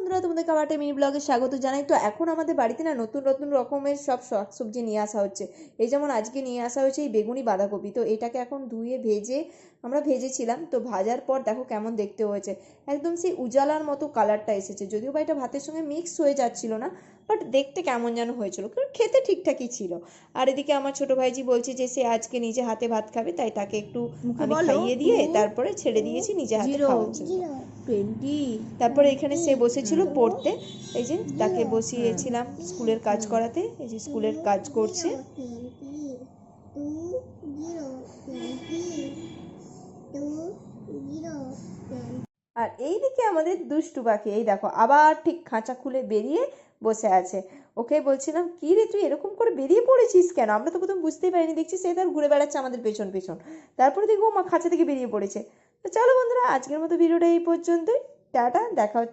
বন্ধুরা, তোমাদেরকে আবার একটা মিনি ব্লগে স্বাগত জানাই। তো এখন আমাদের বাড়িতে না নতুন নতুন রকমের সব শাকসবজি নিয়ে আসা হচ্ছে। এই যেমন আজকে নিয়ে আসা হয়েছে এই বেগুনি বাঁধাকপি। তো এটাকে এখন ধুয়ে ভেজে আমরা ভেজেছিলাম। তো ভাজার পর দেখো কেমন দেখতে হয়েছে, একদম সেই উজালার মতো কালারটা এসেছে। যদিও বা এটা ভাতের সঙ্গে মিক্স হয়ে যাচ্ছিল না, বাট দেখতে কেমন যেন হয়েছিল, কারণ খেতে ঠিকঠাকই ছিল। আর এদিকে আমার ছোট ভাইজি বলছে যে সে আজকে নিজে হাতে ভাত খাবে, তাই তাকে একটু আমি খাইয়ে দিয়ে তারপরে ছেড়ে দিয়েছি নিজে হাতে খাওয়ার জন্য। 20 তারপরে এখানে সে বসেছিল পড়তে, এই যে তাকে বসিয়েছিলাম স্কুলের কাজ করাতে, এই যে স্কুলের কাজ করছে। আর এইদিকে আমাদের দুষ্টু পাখি, এই দেখো আবার ঠিক খাঁচা খুলে বেরিয়ে বসে আছে। ওকে বলছিলাম কি রে তুই এরকম করে বেরিয়ে পড়েছিস কেন, আমরা তো প্রথম বুঝতেই পারিনি, দেখছি সে তার ঘুরে বেড়াচ্ছে আমাদের পেছন পেছন। তারপরে দেখবো মা খাঁচা থেকে বেরিয়ে পড়েছে। তো চলো বন্ধুরা, আজকের মতো ভিডিওটা এই পর্যন্তই। টাটা, দেখা হচ্ছে।